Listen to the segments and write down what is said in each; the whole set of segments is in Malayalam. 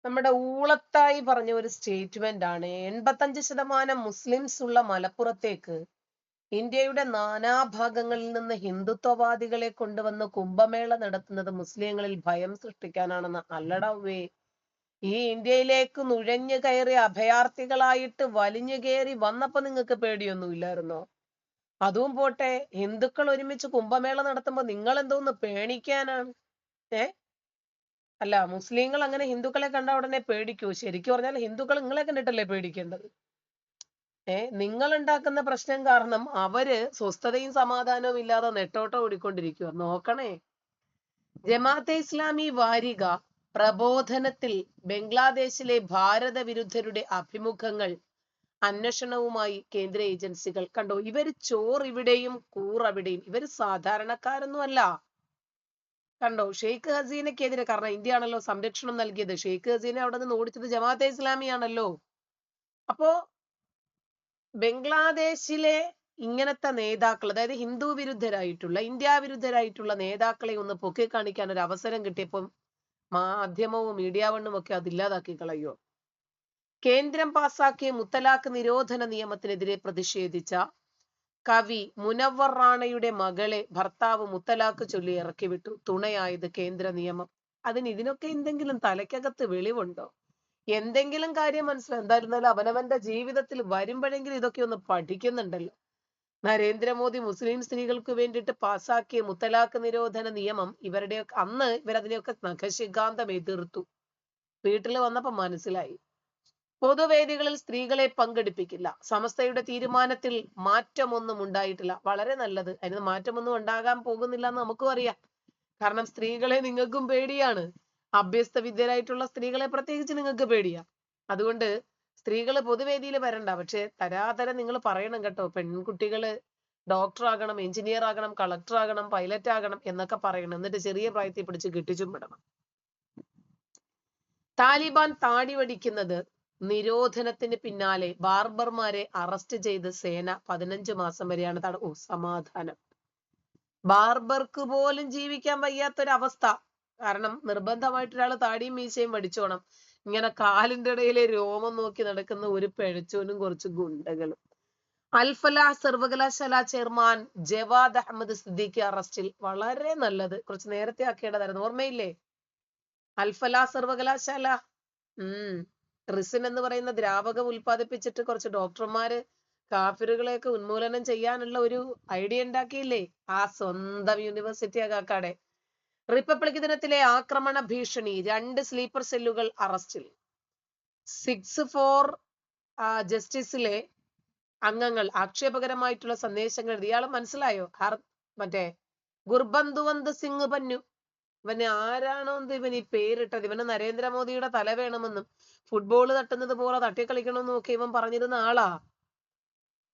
നമ്മുടെ ഊളത്തായി പറഞ്ഞ ഒരു സ്റ്റേറ്റ്മെന്റ് ആണ്. 85% മുസ്ലിംസ് ഉള്ള മലപ്പുറത്തേക്ക് ഇന്ത്യയുടെ നാനാഭാഗങ്ങളിൽ നിന്ന് ഹിന്ദുത്വവാദികളെ കൊണ്ടുവന്ന് കുംഭമേള നടത്തുന്നത് മുസ്ലിങ്ങളിൽ ഭയം സൃഷ്ടിക്കാനാണെന്ന്. അല്ലടവേ, ഈ ഇന്ത്യയിലേക്ക് നുഴഞ്ഞു കയറി അഭയാർത്ഥികളായിട്ട് വലിഞ്ഞു കയറി വന്നപ്പോ നിങ്ങൾക്ക് പേടിയൊന്നും ഇല്ലായിരുന്നോ? അതും പോട്ടെ, ഹിന്ദുക്കൾ ഒരുമിച്ച് കുംഭമേള നടത്തുമ്പോ നിങ്ങൾ എന്തോന്ന് പേണിക്കാനാണ്? ഏ അല്ല, മുസ്ലിങ്ങൾ അങ്ങനെ ഹിന്ദുക്കളെ കണ്ട ഉടനെ പേടിക്കൂ? ശരിക്കും പറഞ്ഞാൽ ഹിന്ദുക്കൾ നിങ്ങളെ കണ്ടിട്ടല്ലേ പേടിക്കേണ്ടത്? നിങ്ങൾ ഉണ്ടാക്കുന്ന പ്രശ്നം കാരണം അവര് സ്വസ്ഥതയും സമാധാനവും ഇല്ലാതെ നെട്ടോട്ടം ഓടിക്കൊണ്ടിരിക്കുക. നോക്കണേ, ജമാഅത്തെ ഇസ്ലാമി വാരിക പ്രബോധനത്തിൽ ബംഗ്ലാദേശിലെ ഭാരത വിരുദ്ധരുടെ അഭിമുഖങ്ങൾ അന്വേഷണവുമായി കേന്ദ്ര ഏജൻസികൾ. കണ്ടോ, ഇവര് ഇവിടെയും അവിടെയും. ഇവര് സാധാരണക്കാരൊന്നും അല്ല. കണ്ടോ, ഷെയ്ഖ് ഹസീനക്കെതിരെ, കാരണം ഇന്ത്യ ആണല്ലോ സംരക്ഷണം നൽകിയത്, ഷെയ്ഖ് ഹസീന അവിടെ നിന്ന് ഓടിച്ചത് ജമാഅത്തെ ഇസ്ലാമിയാണല്ലോ. അപ്പോ ബംഗ്ലാദേശിലെ ഇങ്ങനത്തെ നേതാക്കൾ, അതായത് ഹിന്ദു വിരുദ്ധരായിട്ടുള്ള, ഇന്ത്യ വിരുദ്ധരായിട്ടുള്ള നേതാക്കളെ ഒന്ന് പൊക്കി കാണിക്കാൻ ഒരു അവസരം കിട്ടിയപ്പം മാധ്യമവും മീഡിയ വണ്ണും ഒക്കെ അതില്ലാതാക്കി കളയോ? കേന്ദ്രം പാസാക്കിയ മുത്തലാഖ് നിരോധന നിയമത്തിനെതിരെ പ്രതിഷേധിച്ച കവി മുനവ്വർ റാണയുടെ മകളെ ഭർത്താവ് മുത്തലാഖ് ചൊല്ലി ഇറക്കി വിട്ടു. തുണയായത് കേന്ദ്ര നിയമം. ഇതിനൊക്കെ എന്തെങ്കിലും തലയ്ക്കകത്ത് വെളിവുണ്ടോ? എന്തെങ്കിലും കാര്യം മനസ്സിലായി? എന്തായിരുന്നാലും അവനവന്റെ ജീവിതത്തിൽ വരുമ്പോഴെങ്കിലും ഇതൊക്കെ ഒന്ന് പഠിക്കുന്നുണ്ടല്ലോ. നരേന്ദ്രമോദി മുസ്ലിം സ്ത്രീകൾക്ക് വേണ്ടിയിട്ട് പാസാക്കിയ മുത്തലാഖ് നിരോധന നിയമം അന്ന് ഇവരതിനെയൊക്കെ നഖശിഖാന്തം എതിർത്തു. വീട്ടിൽ വന്നപ്പോ മനസ്സിലായി. പൊതുവേദികളിൽ സ്ത്രീകളെ പങ്കെടുപ്പിക്കില്ല. സമസ്തയുടെ തീരുമാനത്തിൽ മാറ്റമൊന്നും ഉണ്ടായിട്ടില്ല. വളരെ നല്ലത്. അതിന് മാറ്റമൊന്നും ഉണ്ടാകാൻ പോകുന്നില്ല എന്ന് നമുക്കും അറിയാം. കാരണം സ്ത്രീകളെ നിങ്ങൾക്കും പേടിയാണ്. അഭ്യസ്ത വിദ്യരായിട്ടുള്ള സ്ത്രീകളെ പ്രത്യേകിച്ച് നിങ്ങൾക്ക് പേടിയാ. അതുകൊണ്ട് സ്ത്രീകള് പൊതുവേദിയിൽ വരണ്ട. പക്ഷെ തരാതരം നിങ്ങൾ പറയണം കേട്ടോ. പെൺകുട്ടികള് ഡോക്ടർ ആകണം, എഞ്ചിനീയർ ആകണം, കളക്ടർ ആകണം, പൈലറ്റ് ആകണം എന്നൊക്കെ പറയണം. എന്നിട്ട് ചെറിയ പ്രായത്തിൽ പിടിച്ച് കെട്ടിച്ചും വിടണം. താലിബാൻ താടി വടിക്കുന്നത് നിരോധനത്തിന് പിന്നാലെ ബാർബർമാരെ അറസ്റ്റ് ചെയ്ത് സേന 15 മാസം വരെയാണ് സമാധാനം. ബാർബർക്ക് പോലും ജീവിക്കാൻ വയ്യാത്തൊരവസ്ഥ. കാരണം നിർബന്ധമായിട്ട് ഒരാൾ താടിയും മീശയും വടിച്ചോണം. ഇങ്ങനെ കാലിന്റെ ഇടയിലെ രോമം നോക്കി നടക്കുന്ന ഒരു പിഴച്ചോനും കുറച്ച് ഗുണ്ടകളും. അൽഫലാഹ് സർവകലാശാല ചെയർമാൻ ജവാദ് അഹമ്മദ് സിദ്ദീഖി അറസ്റ്റിൽ. വളരെ നല്ലത്. കുറച്ച് നേരത്തെ ആക്കേണ്ടതായിരുന്നു. ഓർമ്മയില്ലേ? അൽഫലാഹ് സർവകലാശാല റിസിൻ എന്ന് പറയുന്ന ദ്രാവകം ഉൽപ്പാദിപ്പിച്ചിട്ട് കുറച്ച് ഡോക്ടർമാര് കാഫിറുകളെയൊക്കെ ഉന്മൂലനം ചെയ്യാനുള്ള ഒരു ഐഡിയ ഉണ്ടാക്കിയില്ലേ? ആ സ്വന്തം യൂണിവേഴ്സിറ്റി കാക്കാടെ. റിപ്പബ്ലിക് ദിനത്തിലെ ആക്രമണ ഭീഷണി. 2 സ്ലീപ്പർ സെല്ലുകൾ അറസ്റ്റിൽ. 6-4 ജസ്റ്റിസിലെ അംഗങ്ങൾ ആക്ഷേപകരമായിട്ടുള്ള സന്ദേശങ്ങൾ എഴുതി. ഇയാളെ മനസ്സിലായോ? മറ്റേ ഗുർബന്തുവന്ത് സിംഗ് പന്നു. ഇവന് ആരാണോ ഇവൻ ഈ പേരിട്ടത്? ഇവന് നരേന്ദ്രമോദിയുടെ തല വേണമെന്നും ഫുട്ബോൾ തട്ടുന്നത് പോലെ തട്ടിക്കളിക്കണമെന്നും ഒക്കെ ഇവൻ പറഞ്ഞിരുന്ന ആളാ.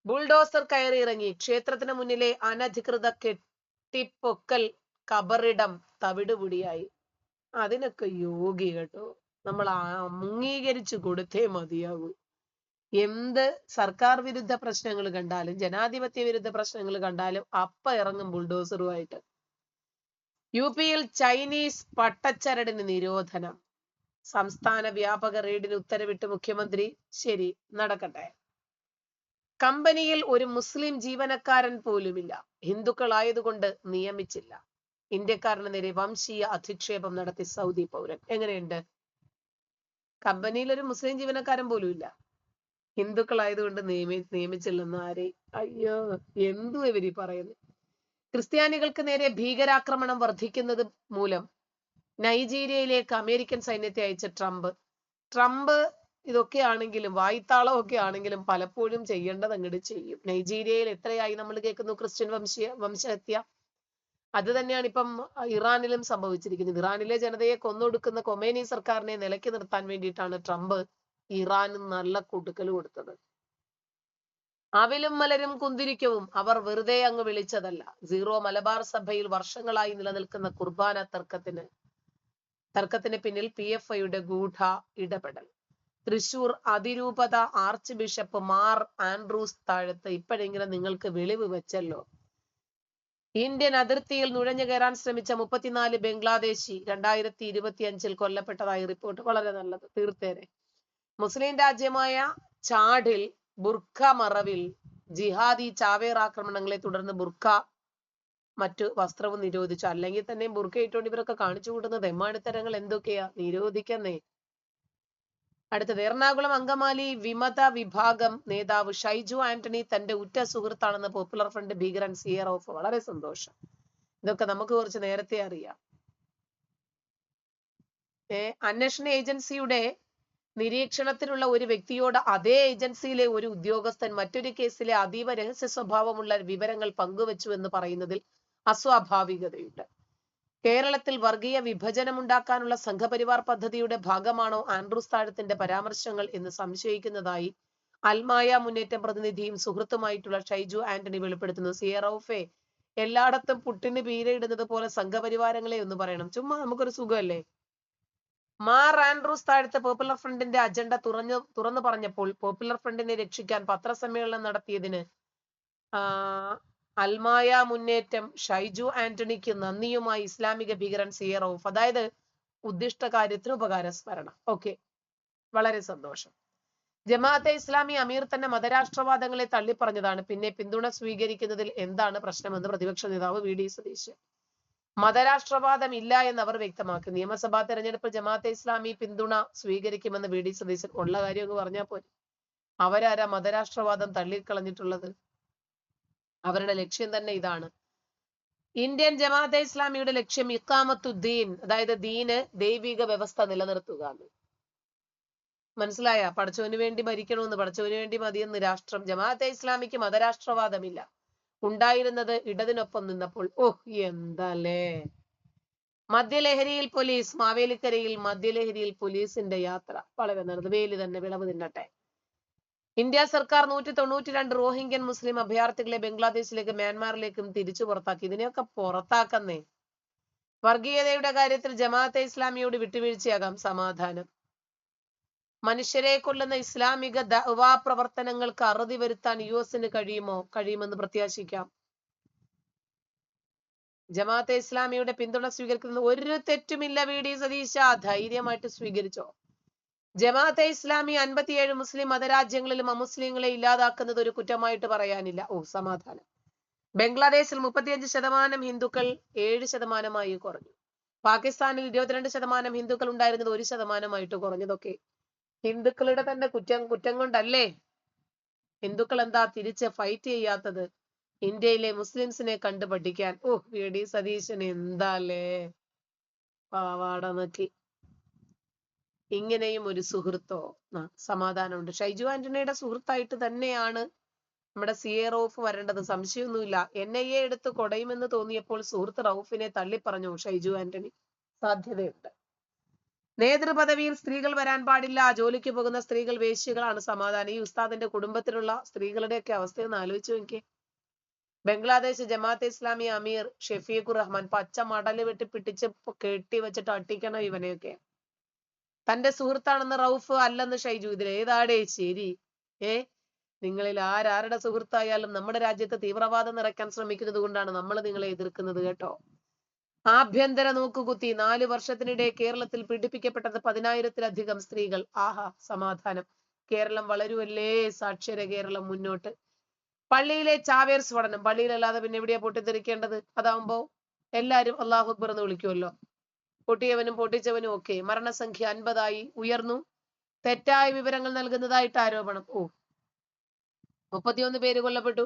ബുൾഡോസർ കയറി ഇറങ്ങി ക്ഷേത്രത്തിന് മുന്നിലെ അനധികൃത കെട്ടിപ്പൊക്കൽ കബറിടം തവിടുപൊടിയായി. അതിനൊക്കെ യോഗി കേട്ടോ. നമ്മൾ അംഗീകരിച്ചു കൊടുത്തേ മതിയാകൂ. എന്ത് സർക്കാർ വിരുദ്ധ പ്രശ്നങ്ങൾ കണ്ടാലും, ജനാധിപത്യ വിരുദ്ധ പ്രശ്നങ്ങൾ കണ്ടാലും അപ്പ ഇറങ്ങും ബുൾഡോസറുമായിട്ട്. യുപിയിൽ ചൈനീസ് പട്ടച്ചരടിന് നിരോധനം. സംസ്ഥാന വ്യാപക റെയ്ഡിന് ഉത്തരവിട്ട് മുഖ്യമന്ത്രി. ശരി, നടക്കട്ടെ. കമ്പനിയിൽ ഒരു മുസ്ലിം ജീവനക്കാരൻ പോലുമില്ല. ഹിന്ദുക്കളായതുകൊണ്ട് നിയമിച്ചില്ല. ഇന്ത്യക്കാരന് നേരെ വംശീയ അധിക്ഷേപം നടത്തി സൗദി പൗരൻ. എങ്ങനെയുണ്ട്? കമ്പനിയിൽ ഒരു മുസ്ലിം ജീവനക്കാരൻ പോലും ഇല്ല, ഹിന്ദുക്കളായതുകൊണ്ട് നിയമിച്ചില്ലെന്ന് ആരെ? അയ്യോ, എന്തു ഇവര് പറയുന്നത്? ക്രിസ്ത്യാനികൾക്ക് നേരെ ഭീകരാക്രമണം വർദ്ധിക്കുന്നത് മൂലം നൈജീരിയയിലേക്ക് അമേരിക്കൻ സൈന്യത്തെ അയച്ച ട്രംപ് ഇതൊക്കെ ആണെങ്കിലും, വായ്ത്താളം ഒക്കെ ആണെങ്കിലും പലപ്പോഴും ചെയ്യേണ്ടത് അങ്ങോട്ട് ചെയ്യും. നൈജീരിയയിൽ എത്രയായി നമ്മൾ കേൾക്കുന്നു ക്രിസ്ത്യൻ വംശഹത്യ. അത് തന്നെയാണ് ഇപ്പം ഇറാനിലും സംഭവിച്ചിരിക്കുന്നത്. ഇറാനിലെ ജനതയെ കൊന്നൊടുക്കുന്ന കൊമേനി സർക്കാരിനെ നിലയ്ക്ക് നിർത്താൻ വേണ്ടിയിട്ടാണ് ട്രംപ് ഇറാന് നല്ല കൊടുക്കൽ കൊടുത്തത്. അവിലും മലരും കുന്തിരിക്കവും അവർ വെറുതെ അങ്ങ് വിളിച്ചതല്ല. സീറോ മലബാർ സഭയിൽ വർഷങ്ങളായി നിലനിൽക്കുന്ന കുർബാന തർക്കത്തിന് പിന്നിൽ PFIയുടെ ഗൂഢ ഇടപെടൽ. തൃശൂർ അതിരൂപത ആർച്ച് ബിഷപ്പ് മാർ ആൻഡ്രൂസ് താഴത്ത് ഇപ്പോഴെങ്കിലും നിങ്ങൾക്ക് വെളിവ് വെച്ചല്ലോ. ഇന്ത്യൻ അതിർത്തിയിൽ നുഴഞ്ഞു കയറാൻ ശ്രമിച്ച 34 ബംഗ്ലാദേശി 2025 കൊല്ലപ്പെട്ടതായി റിപ്പോർട്ട്. വളരെ നല്ലത്, തീർത്തേനെ. മുസ്ലിം രാജ്യമായ ചാഡിൽ ബുർഖ മറവിൽ ജിഹാദി ചാവേർ ആക്രമണങ്ങളെ തുടർന്ന് ബുർഖ മറ്റു വസ്ത്രവും നിരോധിച്ചു. അല്ലെങ്കിൽ തന്നെ ബുർഖ ഇട്ടുകൊണ്ട് ഇവരൊക്കെ കാണിച്ചു കൂട്ടുന്നത് എമ്മാടിത്തരങ്ങൾ എന്തൊക്കെയാ, നിരോധിക്കുന്നേ. അടുത്തത്, എറണാകുളം അങ്കമാലി വിമത വിഭാഗം നേതാവ് ഷൈജു ആന്റണി തന്റെ ഉറ്റ സുഹൃത്താണെന്ന് പോപ്പുലർ ഫ്രണ്ട് ഭീകരൻ സിയറോഫ്. വളരെ സന്തോഷം, ഇതൊക്കെ നമുക്ക് കുറച്ച് നേരത്തെ അറിയാം. അന്വേഷണ ഏജൻസിയുടെ നിരീക്ഷണത്തിലുള്ള ഒരു വ്യക്തിയോട് അതേ ഏജൻസിയിലെ ഒരു ഉദ്യോഗസ്ഥൻ മറ്റൊരു കേസിലെ അതീവ രഹസ്യ സ്വഭാവമുള്ള വിവരങ്ങൾ പങ്കുവച്ചു എന്ന് പറയുന്നതിൽ അസ്വാഭാവികതയുണ്ട്. കേരളത്തിൽ വർഗീയ വിഭജനമുണ്ടാക്കാനുള്ള സംഘപരിവാർ പദ്ധതിയുടെ ഭാഗമാണോ ആൻഡ്രൂസ് താഴത്തിന്റെ പരാമർശങ്ങൾ എന്ന് സംശയിക്കുന്നതായി അൽമായ മുന്നേറ്റം പ്രതിനിധിയും സുഹൃത്തുമായിട്ടുള്ള ഷൈജു ആന്റണി വെളിപ്പെടുത്തുന്നു. സിയറോഫെ, എല്ലായിടത്തും പുട്ടിന് പീരയിടുന്നത് പോലെ സംഘപരിവാരങ്ങളെ ഒന്ന് പറയണം. ചുമ്മാ നമുക്കൊരു സുഖമല്ലേ. മാർ ആൻഡ്രൂസ് താഴത്തെ പോപ്പുലർ ഫ്രണ്ടിന്റെ അജണ്ട തുറന്നു പറഞ്ഞപ്പോൾ പോപ്പുലർ ഫ്രണ്ടിനെ രക്ഷിക്കാൻ പത്രസമ്മേളനം നടത്തിയതിന് അൽമായ മുന്നേറ്റം ഷൈജു ആന്റണിക്ക് നന്ദിയുമായി ഇസ്ലാമിക ഭീകരൻ സിയറോഫ്. അതായത് ഉദ്ദിഷ്ട കാര്യത്തിന് ഉപകാര സ്മരണ. ഓക്കെ, വളരെ സന്തോഷം. ജമാഅത്തെ ഇസ്ലാമി അമീർ തന്നെ മതരാഷ്ട്രവാദങ്ങളെ തള്ളിപ്പറഞ്ഞതാണ്, പിന്നെ പിന്തുണ സ്വീകരിക്കുന്നതിൽ എന്താണ് പ്രശ്നമെന്ന് പ്രതിപക്ഷ നേതാവ് വി ഡി സതീശൻ. മതരാഷ്ട്രവാദം ഇല്ല എന്ന് അവർ വ്യക്തമാക്കി. നിയമസഭാ തെരഞ്ഞെടുപ്പിൽ ജമാഅത്തെ ഇസ്ലാമി പിന്തുണ സ്വീകരിക്കുമെന്ന് വി ഡി സതീശൻ. ഉള്ള കാര്യമൊക്കെ പറഞ്ഞാൽ പോരെ. അവരാരാ മതരാഷ്ട്രവാദം തള്ളിക്കളഞ്ഞിട്ടുള്ളത്? അവരുടെ ലക്ഷ്യം തന്നെ ഇതാണ്. ഇന്ത്യൻ ജമാഅത്തെ ഇസ്ലാമിയുടെ ലക്ഷ്യം ഇഖാമത്തുദ്ദീൻ, അതായത് ദീന് ദൈവിക വ്യവസ്ഥ നിലനിർത്തുക. മനസ്സിലായ? പടച്ചവന് വേണ്ടി മരിക്കണമെന്ന്, പടച്ചവന് വേണ്ടി മതിയെന്ന് രാഷ്ട്രം. ജമാഅത്തെ ഇസ്ലാമിക്ക് മതരാഷ്ട്രവാദമില്ല. ഉണ്ടായിരുന്നത് ഇടതിനൊപ്പം നിന്നപ്പോൾ. എന്തല്ലേ. മദ്യലഹരിയിൽ പോലീസ്, മാവേലിക്കരയിൽ മദ്യലഹരിയിൽ പോലീസിന്റെ യാത്ര. വളരെ നല്ലത്, വേലി തന്നെ വിളവ് തിന്നട്ടെ. ഇന്ത്യ സർക്കാർ 192 റോഹിംഗ്യൻ മുസ്ലിം അഭയാർത്ഥികളെ ബംഗ്ലാദേശിലേക്കും മ്യാൻമാറിലേക്കും തിരിച്ചു പുറത്താക്കി. ഇതിനെയൊക്കെ പുറത്താക്കുന്നേ. വർഗീയതയുടെ കാര്യത്തിൽ ജമാഅത്തെ ഇസ്ലാമിയോട് വിട്ടുവീഴ്ചയാകാം, സമാധാനം. മനുഷ്യരെ കൊല്ലുന്ന ഇസ്ലാമിക ദഅ്വാ പ്രവർത്തനങ്ങൾക്ക് അറുതി വരുത്താൻ US കഴിയുമെന്ന് പ്രത്യാശിക്കാം. ജമാഅത്തെ ഇസ്ലാമിയുടെ പിന്തുണ സ്വീകരിക്കുന്ന ഒരു തെറ്റുമില്ല വി ഡി സതീശ, ധൈര്യമായിട്ട് സ്വീകരിച്ചോ. ജമാഅത്തെ ഇസ്ലാമി 57 മുസ്ലിം മതരാജ്യങ്ങളിലും അമുസ്ലിങ്ങളെ ഇല്ലാതാക്കുന്നത് ഒരു കുറ്റമായിട്ട് പറയാനില്ല. സമാധാനം. ബംഗ്ലാദേശിൽ 35% ഹിന്ദുക്കൾ 7% കുറഞ്ഞു. പാകിസ്ഥാനിൽ 22% ഹിന്ദുക്കൾ ഉണ്ടായിരുന്നത് 1% കുറഞ്ഞതൊക്കെ ഹിന്ദുക്കളുടെ തന്നെ കുറ്റം കൊണ്ടല്ലേ. ഹിന്ദുക്കൾ എന്താ തിരിച്ച് ഫൈറ്റ് ചെയ്യാത്തത്? ഇന്ത്യയിലെ മുസ്ലിംസിനെ കണ്ടു പഠിക്കാൻ. വി ഡി സതീശൻ എന്താല്ലേ പാവാട നോക്കി. ഇങ്ങനെയും ഒരു സുഹൃത്തോ? സമാധാനമുണ്ട്. ഷൈജു ആന്റണിയുടെ സുഹൃത്തായിട്ട് തന്നെയാണ് നമ്മുടെ സിയറോഫ് വരേണ്ടത്, സംശയമൊന്നുമില്ല. NIA എടുത്ത് കൊടയുമെന്ന് തോന്നിയപ്പോൾ സുഹൃത്ത് റൌഫിനെ തള്ളിപ്പറഞ്ഞു ഷൈജു ആന്റണി. സാധ്യതയുണ്ട്. നേതൃപദവിയിൽ സ്ത്രീകൾ വരാൻ പാടില്ല, ജോലിക്ക് പോകുന്ന സ്ത്രീകൾ വേശ്യകളാണ്. സമാധാനം. ഈ ഉസ്താദിന്റെ കുടുംബത്തിലുള്ള സ്ത്രീകളുടെയൊക്കെ അവസ്ഥയൊന്ന് ആലോചിച്ചു നോക്കിയേ. ബംഗ്ലാദേശ് ജമാഅത്തെ ഇസ്ലാമി അമീർ ഷെഫീഖുർ റഹ്മാൻ പച്ച മടല് പിടിച്ച് കെട്ടി വെച്ചിട്ട് അട്ടിക്കണം ഇവനെയൊക്കെ. തന്റെ സുഹൃത്താണെന്ന് റൌഫ്, അല്ലെന്ന് ഷൈജു. ഇതിലേതാടേ ശരി? നിങ്ങളിൽ ആരാരുടെ സുഹൃത്തായാലും നമ്മുടെ രാജ്യത്ത് തീവ്രവാദം നിറയ്ക്കാൻ ശ്രമിക്കുന്നത് കൊണ്ടാണ് നമ്മൾ നിങ്ങളെ എതിർക്കുന്നത് കേട്ടോ. ആഭ്യന്തര നോക്കുകുത്തി. 4 വർഷത്തിനിടെ കേരളത്തിൽ പീഡിപ്പിക്കപ്പെട്ടത് 10,000-ലധികം സ്ത്രീകൾ. സമാധാനം. കേരളം വളരുവല്ലേ, സാക്ഷര കേരളം മുന്നോട്ട്. പള്ളിയിലെ ചാവേർ സ്ഫോടനം. പള്ളിയിലല്ലാതെ പിന്നെ എവിടെയാ പൊട്ടിത്തെറിക്കേണ്ടത്? അതാവുമ്പോ എല്ലാരും അല്ലാഹു അക്ബർ എന്ന് വിളിക്കുമല്ലോ. പൊട്ടിയവനും പൊട്ടിച്ചവനും ഒക്കെ. മരണസംഖ്യ 50 ഉയർന്നു. തെറ്റായ വിവരങ്ങൾ നൽകുന്നതായിട്ട് ആരോപണം. 31 പേര് കൊല്ലപ്പെട്ടു.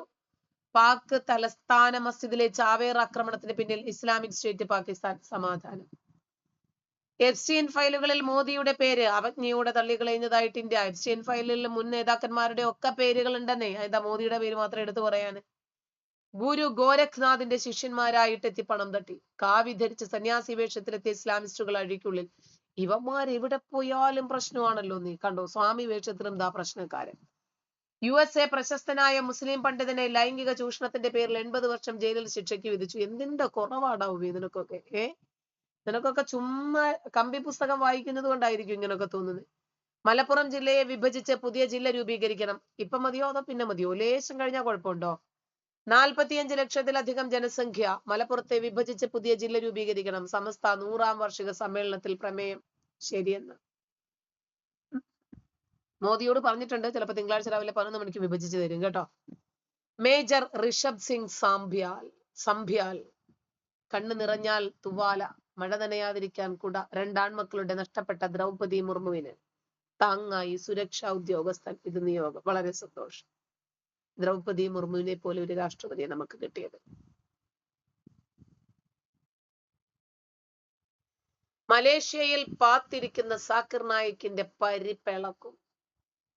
പാക് തലസ്ഥാന മസ്ജിദിലെ ചാവേർ ആക്രമണത്തിന് പിന്നിൽ ഇസ്ലാമിക് സ്റ്റേറ്റ് പാകിസ്ഥാൻ. സമാധാനം. എഫ്സ്റ്റീൻ ഫയലുകളിൽ മോദിയുടെ പേര് അവജ്ഞയോടെ തള്ളിക്കളയുന്നതായിട്ട് ഇന്ത്യ. എഫ്സ്റ്റീൻ ഫയലിൽ മുൻ നേതാക്കന്മാരുടെ ഒക്കെ പേരുകൾ ഉണ്ടെന്നേ. എന്താ മോദിയുടെ പേര് മാത്രം എടുത്തു പറയാന്? ഗുരു ഗോരഖ്നാഥിന്റെ ശിഷ്യന്മാരായിട്ട് എത്തി പണം തട്ടി. കാവി ധരിച്ച് സന്യാസി വേഷത്തിലെത്തിയ ഇസ്ലാമിസ്റ്റുകൾ അഴിക്കുള്ളിൽ. ഇവന്മാർ എവിടെ പോയാലും പ്രശ്നമാണല്ലോ. നീ കണ്ടോ, സ്വാമി വേഷത്തിലും എന്താ പ്രശ്നക്കാരൻ. USA പ്രശസ്തനായ മുസ്ലിം പണ്ഡിതനെ ലൈംഗിക ചൂഷണത്തിന്റെ പേരിൽ 80 വർഷം ജയിലിൽ ശിക്ഷയ്ക്ക് വിധിച്ചു. എന്തിന്റെ കുറവാടാവും ഇതിനൊക്കെ? നിനക്കൊക്കെ ചുമ്മാ കമ്പി പുസ്തകം വായിക്കുന്നത് കൊണ്ടായിരിക്കും ഇങ്ങനൊക്കെ തോന്നുന്നത്. മലപ്പുറം ജില്ലയെ വിഭജിച്ച് പുതിയ ജില്ല രൂപീകരിക്കണം. ഇപ്പൊ മതിയോ അതോ പിന്നെ മതിയോ? ലേശം കഴിഞ്ഞാൽ കുഴപ്പമുണ്ടോ? 45 ലക്ഷത്തിലധികം ജനസംഖ്യ, മലപ്പുറത്തെ വിഭജിച്ച് പുതിയ ജില്ല രൂപീകരിക്കണം, സമസ്ത 100ാം വാർഷിക സമ്മേളനത്തിൽ പ്രമേയം ശരിയെന്ന്. മോദിയോട് പറഞ്ഞിട്ടുണ്ട്, ചിലപ്പോൾ തിങ്കളാഴ്ച രാവിലെ 11 മണിക്ക് വിഭജിച്ച് തരും കേട്ടോ. മേജർ ഋഷഭ് സിംഗ് സംഭ്യാൽ കണ്ണു നിറഞ്ഞാൽ തുവാല, മഴ നനയാതിരിക്കാൻ കുട, രണ്ടാൺമക്കളുടെ നഷ്ടപ്പെട്ട ദ്രൗപദി മുർമുവിന് താങ്ങായി സുരക്ഷാ ഉദ്യോഗസ്ഥൻ. ഇത് നിയോഗം. വളരെ സന്തോഷം. ദ്രൗപദി മുർമുവിനെ പോലെ ഒരു രാഷ്ട്രപതിയെ നമുക്ക് കിട്ടിയത്. മലേഷ്യയിൽ പാത്തിരിക്കുന്ന സാക്കിർ നായിക്കിന്റെ പരിപ്പിളക്കും.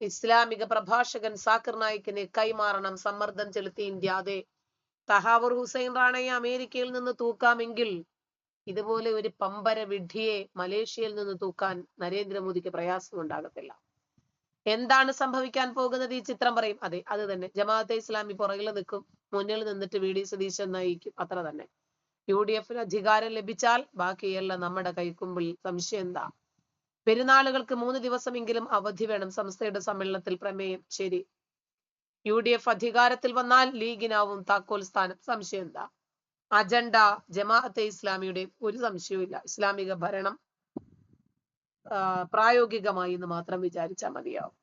ഇസ്ലാമിക പ്രഭാഷകൻ സാക്കിർ നായിക്കിനെ കൈമാറണം, സമ്മർദ്ദം ചെലുത്തി ഇന്ത്യ. അതെ, തഹാവൂർ ഹുസൈൻ റാണയെ അമേരിക്കയിൽ നിന്ന് തൂക്കാമെങ്കിൽ ഇതുപോലെ ഒരു പമ്പര വിഡ്ഢിയെ മലേഷ്യയിൽ നിന്ന് തൂക്കാൻ നരേന്ദ്രമോദിക്ക് പ്രയാസം ഉണ്ടാകത്തില്ല. എന്താണ് സംഭവിക്കാൻ പോകുന്നത്? ഈ ചിത്രം പറയും. അതെ, അത് തന്നെ. ജമാഅത്തെ ഇസ്ലാമി പുറകിൽ നിൽക്കും, മുന്നിൽ നിന്നിട്ട് വി ഡി സതീശൻ നയിക്കും. അത്ര തന്നെ. UDF അധികാരം ലഭിച്ചാൽ ബാക്കിയെല്ലാം നമ്മുടെ കൈക്കുമ്പിൾ. സംശയം എന്താ? പെരുന്നാളുകൾക്ക് 3 ദിവസമെങ്കിലും അവധി വേണം, സംസ്ഥയുടെ സമ്മേളനത്തിൽ പ്രമേയം ശരി. UDF അധികാരത്തിൽ വന്നാൽ ലീഗിനാവും താക്കോൽ സ്ഥാനം. സംശയം എന്താ? അജണ്ട ജമാഅത്തെ ഇസ്ലാമിയുടെ, ഒരു സംശയവും ഇല്ല. ഇസ്ലാമിക ഭരണം പ്രായോഗികമായി എന്ന് മാത്രം വിചാരിച്ചാൽ മതിയാവും.